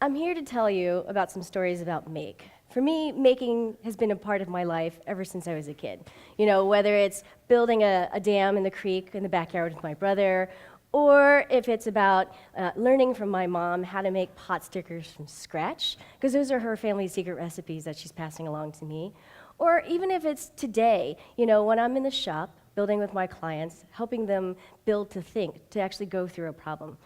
I'm here to tell you about some stories about make. For me, making has been a part of my life ever since I was a kid. You know, whether it's building a dam in the creek in the backyard with my brother, or if it's about learning from my mom how to make pot stickers from scratch, because those are her family secret recipes that she's passing along to me. Or even if it's today, you know, when I'm in the shop, building with my clients, helping them build to think, to actually go through a problem.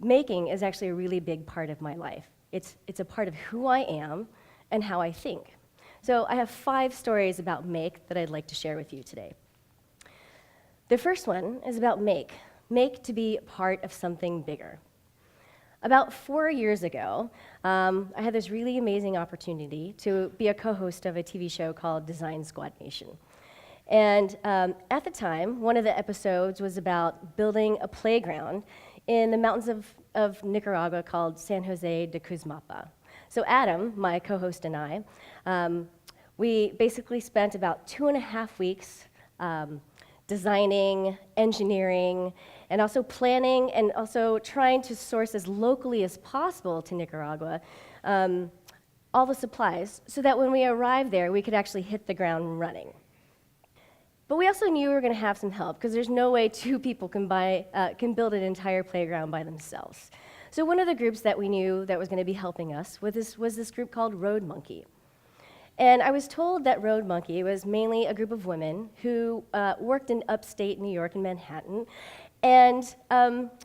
Making is actually a really big part of my life. It's a part of who I am and how I think. So I have 5 stories about make that I'd like to share with you today. The first one is about make to be part of something bigger. About 4 years ago, I had this really amazing opportunity to be a co-host of a TV show called Design Squad Nation. And at the time, one of the episodes was about building a playground in the mountains of Nicaragua called San Jose de Cuzmapa. So Adam, my co-host, and I, we basically spent about 2.5 weeks designing, engineering, and also planning, and also trying to source as locally as possible to Nicaragua all the supplies, so that when we arrived there, we could actually hit the ground running. But we also knew we were going to have some help, because there's no way 2 people can build an entire playground by themselves. So one of the groups that we knew that was going to be helping us was this group called Road Monkey. And I was told that Road Monkey was mainly a group of women who worked in upstate New York in Manhattan. And,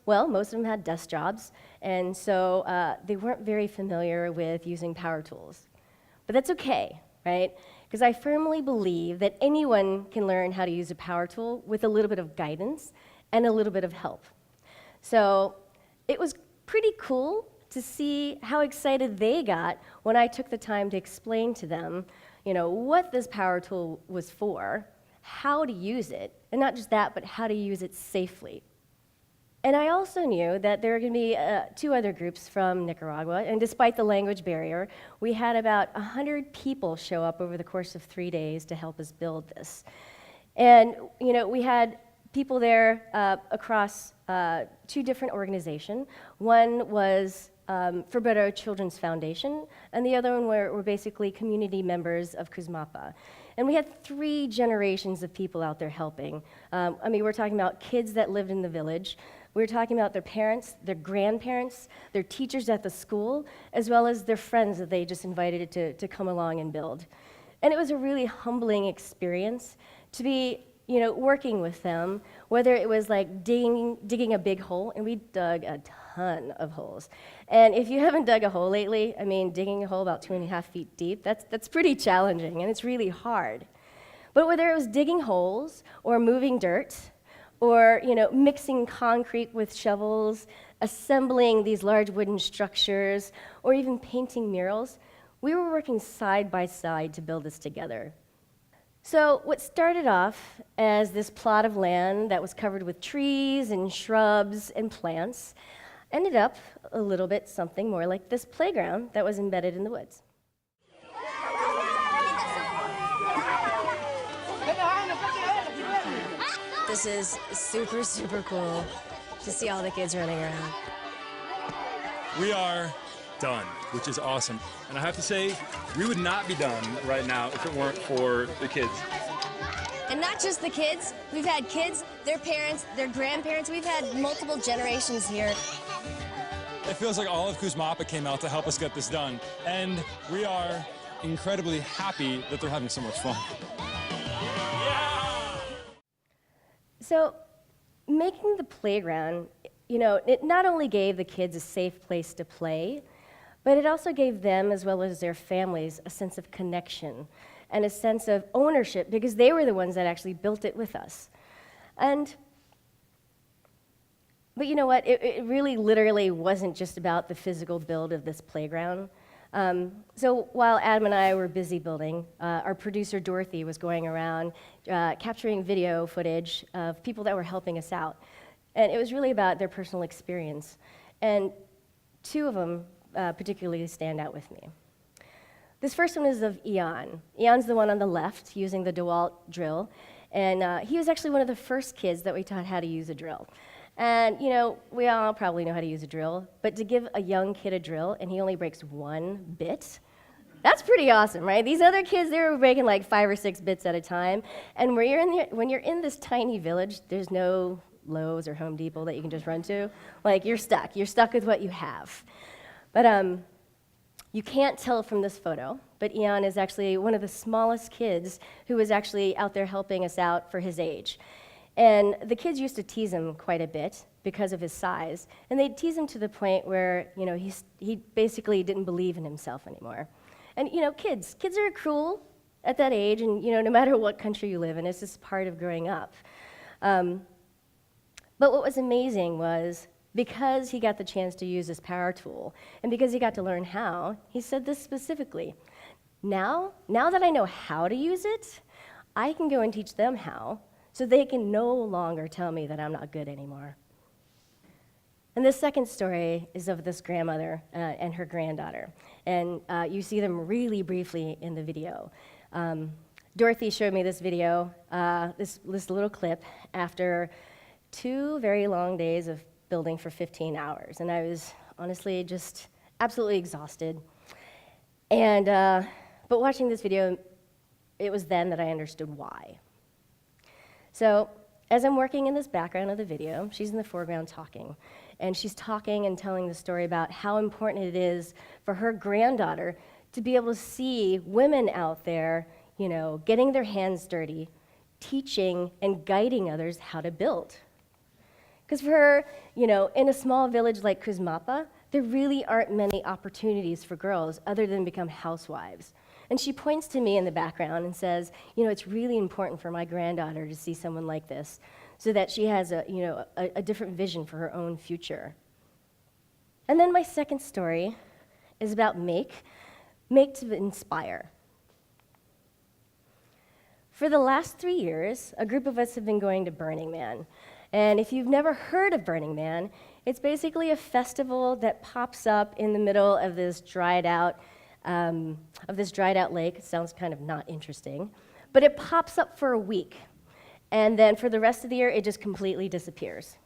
well, most of them had desk jobs, and so they weren't very familiar with using power tools. But that's okay, right? Because I firmly believe that anyone can learn how to use a power tool with a little bit of guidance and a little bit of help. So it was pretty cool to see how excited they got when I took the time to explain to them, you know, what this power tool was for, how to use it, and not just that, but how to use it safely. And I also knew that there were going to be 2 other groups from Nicaragua, and despite the language barrier, we had about 100 people show up over the course of 3 days to help us build this. And you know, we had people there across 2 different organizations. One was For Better Children's Foundation, and the other one were basically community members of Cuzmapa. And we had 3 generations of people out there helping. I mean, we're talking about kids that lived in the village. We were talking about their parents, their grandparents, their teachers at the school, as well as their friends that they just invited to come along and build. And it was a really humbling experience to be, you know, working with them, whether it was like digging a big hole, and we dug a ton of holes. And if you haven't dug a hole lately, I mean, digging a hole about 2.5 feet deep, that's pretty challenging, and it's really hard. But whether it was digging holes or moving dirt, or you know, mixing concrete with shovels, assembling these large wooden structures, or even painting murals, we were working side by side to build this together. So what started off as this plot of land that was covered with trees and shrubs and plants ended up a little bit something more like this playground that was embedded in the woods. This is super, super cool to see all the kids running around. We are done, which is awesome. And I have to say, we would not be done right now if it weren't for the kids. And not just the kids. We've had kids, their parents, their grandparents. We've had multiple generations here. It feels like all of Cuzmapa came out to help us get this done. And we are incredibly happy that they're having so much fun. So making the playground, you know, it not only gave the kids a safe place to play, but it also gave them, as well as their families, a sense of connection and a sense of ownership, because they were the ones that actually built it with us. But you know what? It really literally wasn't just about the physical build of this playground. So while Adam and I were busy building, our producer Dorothy was going around capturing video footage of people that were helping us out. And it was really about their personal experience. And 2 of them particularly stand out with me. This first one is of Ian. Ian's the one on the left using the DeWalt drill. And he was actually one of the first kids that we taught how to use a drill. And, we all probably know how to use a drill, but to give a young kid a drill and he only breaks one bit, that's pretty awesome, right? These other kids, they were breaking like 5 or 6 bits at a time. And when you're in this tiny village, there's no Lowe's or Home Depot that you can just run to. Like, you're stuck. You're stuck with what you have. But you can't tell from this photo, but Eon is actually one of the smallest kids who was actually out there helping us out for his age. And the kids used to tease him quite a bit because of his size. And they'd tease him to the point where, he basically didn't believe in himself anymore. And, kids are cruel at that age, and, no matter what country you live in, it's just part of growing up. But what was amazing was, because he got the chance to use this power tool, and because he got to learn how, he said this specifically: now that I know how to use it, I can go and teach them how, so they can no longer tell me that I'm not good anymore. And the second story is of this grandmother and her granddaughter. And you see them really briefly in the video. Dorothy showed me this video, this little clip, after 2 very long days of building for 15 hours. And I was honestly just absolutely exhausted. And but watching this video, it was then that I understood why. So as I'm working in this background of the video, she's in the foreground talking. And she's talking and telling the story about how important it is for her granddaughter to be able to see women out there, getting their hands dirty, teaching and guiding others how to build. Because for her, in a small village like Kuzmapa, there really aren't many opportunities for girls other than become housewives. And she points to me in the background and says, it's really important for my granddaughter to see someone like this, so that she has a different vision for her own future. And then my second story is about make to inspire. For the last 3 years, a group of us have been going to Burning Man. And if you've never heard of Burning Man, it's basically a festival that pops up in the middle of this dried out lake. It sounds kind of not interesting, but it pops up for a week. And then for the rest of the year, it just completely disappears.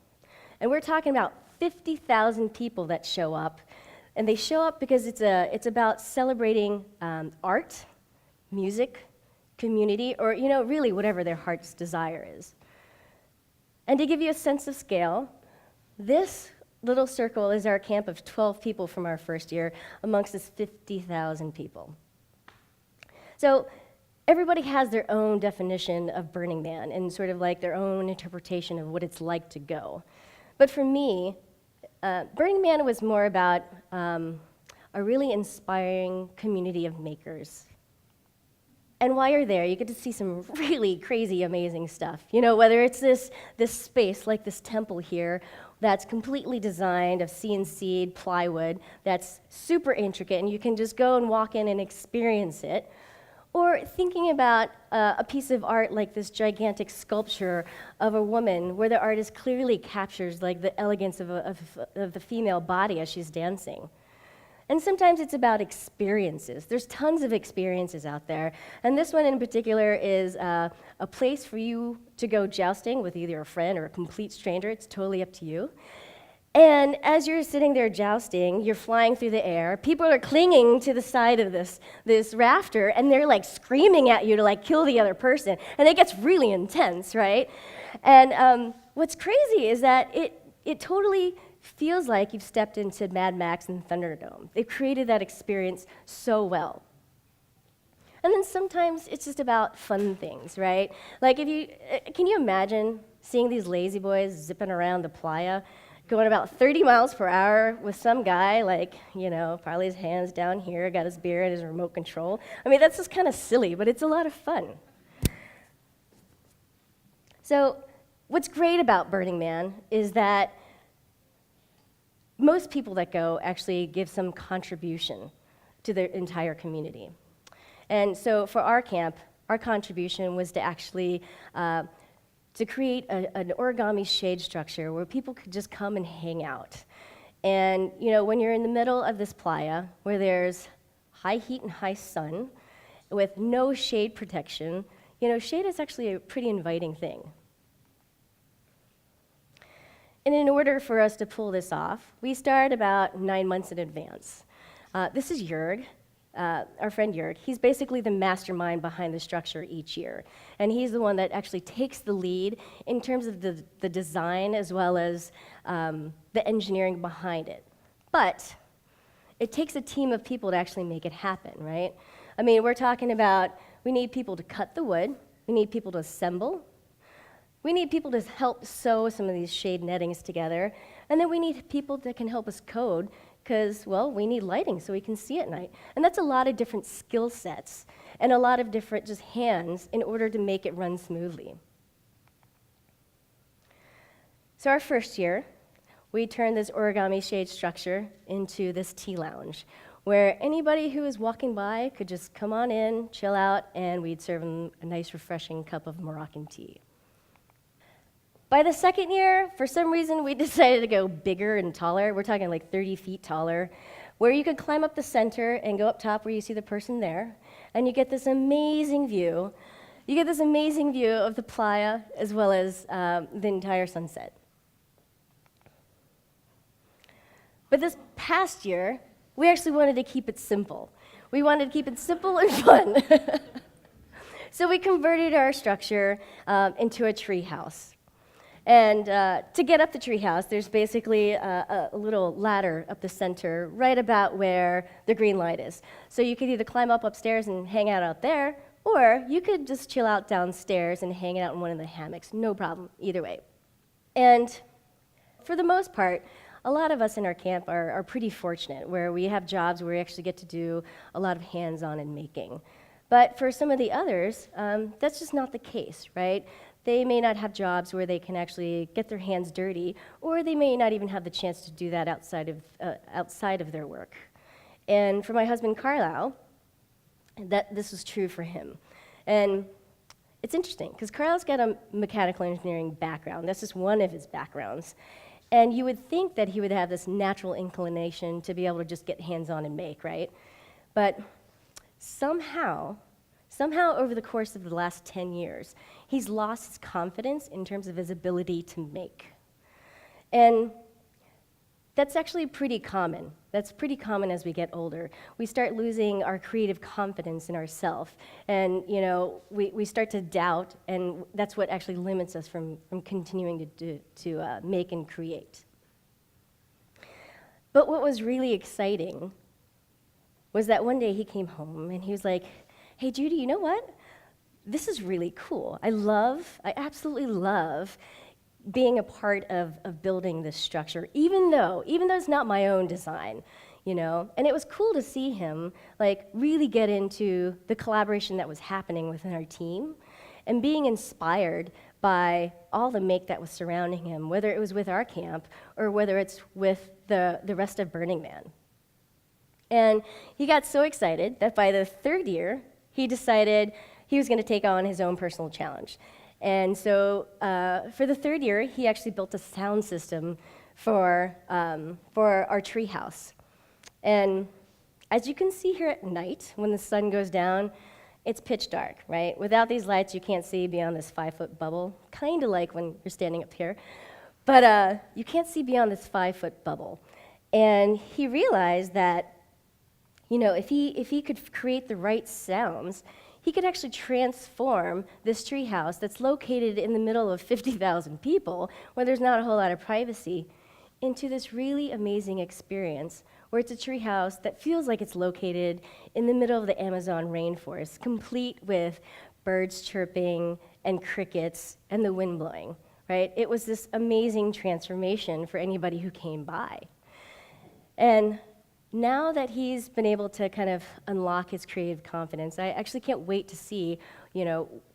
And we're talking about 50,000 people that show up. And they show up because it's about celebrating art, music, community, or really whatever their heart's desire is. And to give you a sense of scale, this little circle is our camp of 12 people from our first year amongst this 50,000 people. So everybody has their own definition of Burning Man and sort of like their own interpretation of what it's like to go. But for me, Burning Man was more about a really inspiring community of makers. And while you're there, you get to see some really crazy, amazing stuff. Whether it's this space, like this temple here, that's completely designed of CNC'd plywood, that's super intricate, and you can just go and walk in and experience it. Or thinking about a piece of art like this gigantic sculpture of a woman, where the artist clearly captures like the elegance of the female body as she's dancing. And sometimes it's about experiences. There's tons of experiences out there. And this one in particular is a place for you to go jousting with either a friend or a complete stranger. It's totally up to you. And as you're sitting there jousting, you're flying through the air. People are clinging to the side of this rafter, and they're like screaming at you to like kill the other person. And it gets really intense, right? And what's crazy is that it totally feels like you've stepped into Mad Max and Thunderdome. They've created that experience so well. And then sometimes it's just about fun things, right? Like can you imagine seeing these lazy boys zipping around the playa, going about 30 miles per hour with some guy, like, probably his hands down here, got his beer and his remote control. I mean, that's just kind of silly, but it's a lot of fun. So what's great about Burning Man is that most people that go actually give some contribution to their entire community. And so for our camp, our contribution was to actually to create an origami shade structure where people could just come and hang out. And when you're in the middle of this playa, where there's high heat and high sun, with no shade protection, shade is actually a pretty inviting thing. And in order for us to pull this off, we start about 9 months in advance. This is Jörg, our friend Jörg. He's basically the mastermind behind the structure each year. And he's the one that actually takes the lead in terms of the design as well as the engineering behind it. But it takes a team of people to actually make it happen, right? I mean, we're talking about we need people to cut the wood, we need people to assemble, we need people to help sew some of these shade nettings together, and then we need people that can help us code because, well, we need lighting so we can see at night. And that's a lot of different skill sets and a lot of different just hands in order to make it run smoothly. So our first year, we turned this origami shade structure into this tea lounge, where anybody who was walking by could just come on in, chill out, and we'd serve them a nice, refreshing cup of Moroccan tea. By the second year, for some reason, we decided to go bigger and taller. We're talking like 30 feet taller, where you could climb up the center and go up top where you see the person there, and you get this amazing view. You get this amazing view of the playa as well as the entire sunset. But this past year, we actually wanted to keep it simple. We wanted to keep it simple and fun. So we converted our structure into a tree house. And to get up the tree house, there's basically a little ladder up the center, right about where the green light is. So you could either climb up upstairs and hang out there, or you could just chill out downstairs and hang out in one of the hammocks, no problem, either way. And for the most part, a lot of us in our camp are pretty fortunate, where we have jobs where we actually get to do a lot of hands-on and making. But for some of the others, that's just not the case, right? They may not have jobs where they can actually get their hands dirty, or they may not even have the chance to do that outside of their work. And for my husband, Carlisle, this was true for him. And it's interesting, because Carlisle's got a mechanical engineering background. That's just one of his backgrounds. And you would think that he would have this natural inclination to be able to just get hands-on and make, right? But somehow over the course of the last 10 years, he's lost his confidence in terms of his ability to make. And that's actually pretty common. That's pretty common as we get older. We start losing our creative confidence in ourselves, and we start to doubt, and that's what actually limits us from continuing to make and create. But what was really exciting was that one day he came home and he was like, "Hey, Judy, you know what? This is really cool. I absolutely love being a part of building this structure, even though it's not my own design, And it was cool to see him really get into the collaboration that was happening within our team and being inspired by all the make that was surrounding him, whether it was with our camp or whether it's with the rest of Burning Man. And he got so excited that by the third year, he decided he was going to take on his own personal challenge. And so for the third year, he actually built a sound system for our tree house. And as you can see here at night, when the sun goes down, it's pitch dark, right? Without these lights, you can't see beyond this 5-foot bubble, kind of like when you're standing up here. But you can't see beyond this 5-foot bubble. And he realized that, if he could create the right sounds, he could actually transform this treehouse that's located in the middle of 50,000 people, where there's not a whole lot of privacy, into this really amazing experience where it's a treehouse that feels like it's located in the middle of the Amazon rainforest, complete with birds chirping and crickets and the wind blowing, right? It was this amazing transformation for anybody who came by. And now that he's been able to kind of unlock his creative confidence, I actually can't wait to see,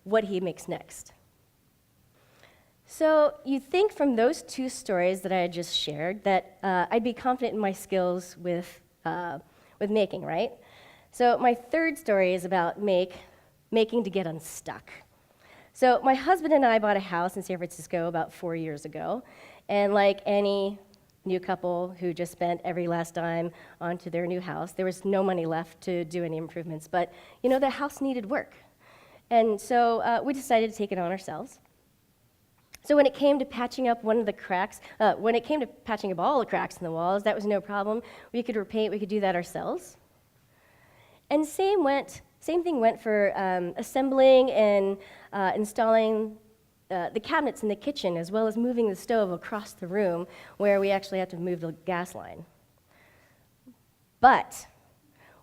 what he makes next. So you think from those two stories that I had just shared that I'd be confident in my skills with making, right? So my third story is about making to get unstuck. So my husband and I bought a house in San Francisco about 4 years ago, and like any new couple who just spent every last dime onto their new house, there was no money left to do any improvements, but the house needed work. And so we decided to take it on ourselves. So when it came to patching up one of the cracks, when it came to patching up all the cracks in the walls, that was no problem. We could repaint, we could do that ourselves. And same thing went for assembling and installing the cabinets in the kitchen, as well as moving the stove across the room where we actually had to move the gas line. But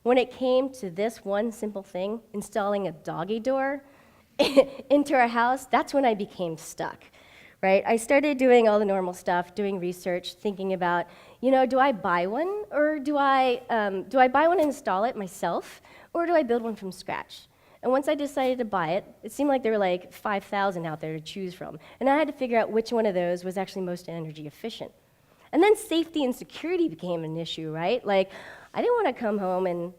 when it came to this one simple thing, installing a doggy door into our house, that's when I became stuck, right? I started doing all the normal stuff, doing research, thinking about, do I buy one, or do I buy one and install it myself, or do I build one from scratch? And once I decided to buy it, it seemed like there were like 5,000 out there to choose from, and I had to figure out which one of those was actually most energy efficient. And then safety and security became an issue, right? Like, I didn't want to come home and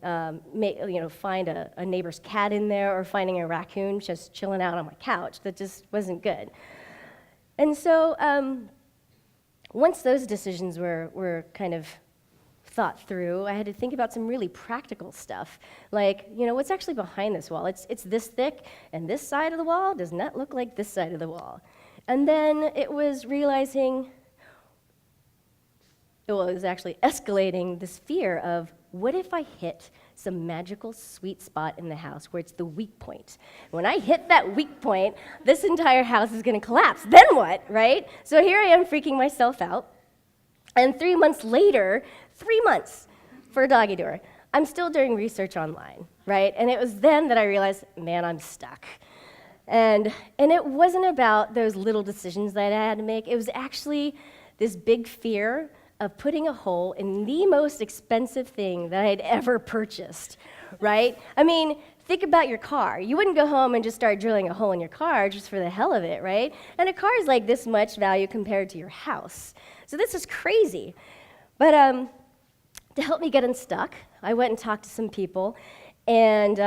find a neighbor's cat in there, or finding a raccoon just chilling out on my couch. That just wasn't good. And so once those decisions were kind of thought through, I had to think about some really practical stuff, like, what's actually behind this wall? It's this thick, and this side of the wall does not look like this side of the wall. And then it was realizing, it was actually escalating this fear of, what if I hit some magical sweet spot in the house where it's the weak point? When I hit that weak point, this entire house is going to collapse. Then what, right? So here I am freaking myself out. And 3 months later, 3 months for a doggy door, I'm still doing research online, right? And it was then that I realized, man, I'm stuck. And it wasn't about those little decisions that I had to make. It was actually this big fear of putting a hole in the most expensive thing that I'd ever purchased, right? I mean, think about your car. You wouldn't go home and just start drilling a hole in your car just for the hell of it, right? And a car is like this much value compared to your house. So this is crazy. But to help me get unstuck, I went and talked to some people, and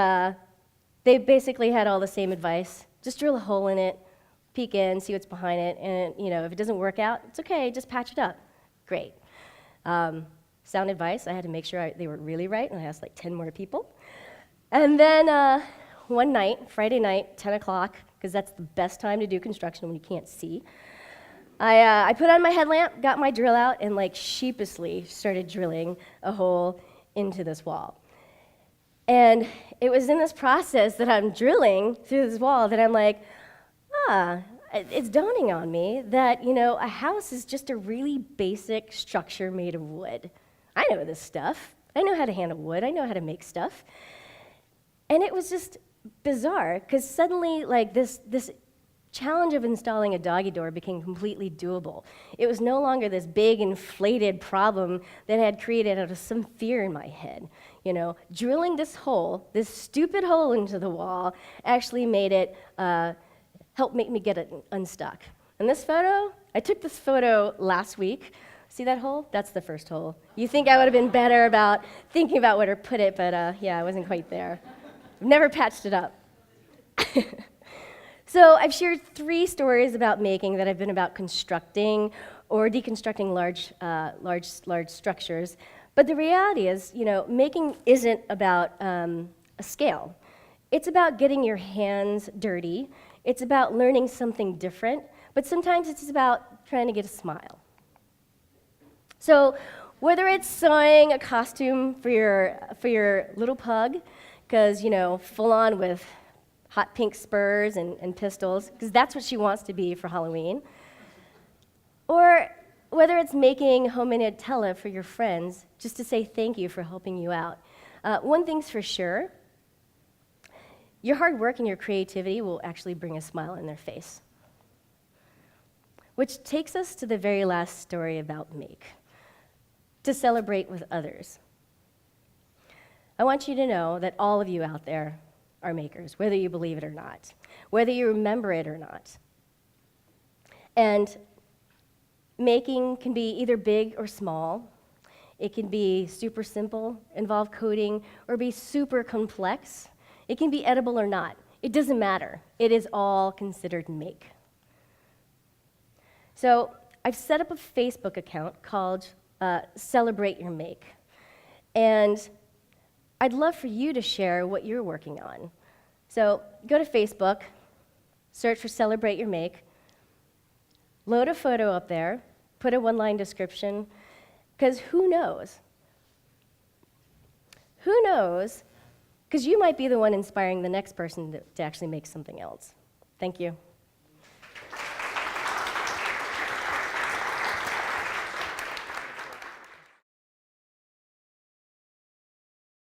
they basically had all the same advice. Just drill a hole in it, peek in, see what's behind it, and if it doesn't work out, it's okay, just patch it up. Great. Sound advice, I had to make sure they were really right, and I asked like 10 more people. And then one night, Friday night, 10 o'clock, because that's the best time to do construction when you can't see, I put on my headlamp, got my drill out, and like sheepishly started drilling a hole into this wall. And it was in this process that I'm drilling through this wall that I'm like, it's dawning on me that, a house is just a really basic structure made of wood. I know this stuff. I know how to handle wood. I know how to make stuff. And it was just bizarre, because suddenly, like, this challenge of installing a doggy door became completely doable. It was no longer this big, inflated problem that I had created out of some fear in my head. Drilling this stupid hole into the wall, actually made it helped make me get it unstuck. And this photo, I took this photo last week. See that hole? That's the first hole. You think I would have been better about thinking about where to put it, but I wasn't quite there. I've never patched it up. So I've shared 3 stories about making that have been about constructing or deconstructing large structures. But the reality is, making isn't about a scale. It's about getting your hands dirty. It's about learning something different, but sometimes it's about trying to get a smile. So whether it's sewing a costume for your little pug, because, full on with hot pink spurs and pistols, because that's what she wants to be for Halloween, or whether it's making homemade Nutella for your friends just to say thank you for helping you out. One thing's for sure, your hard work and your creativity will actually bring a smile on their face. Which takes us to the very last story about make, to celebrate with others. I want you to know that all of you out there are makers, whether you believe it or not, whether you remember it or not. And making can be either big or small. It can be super simple, involve coding, or be super complex. It can be edible or not. It doesn't matter. It is all considered make. So I've set up a Facebook account called Celebrate Your Make. And I'd love for you to share what you're working on. So go to Facebook, search for Celebrate Your Make, load a photo up there, put a one-line description, because who knows? Who knows? Because you might be the one inspiring the next person to actually make something else. Thank you.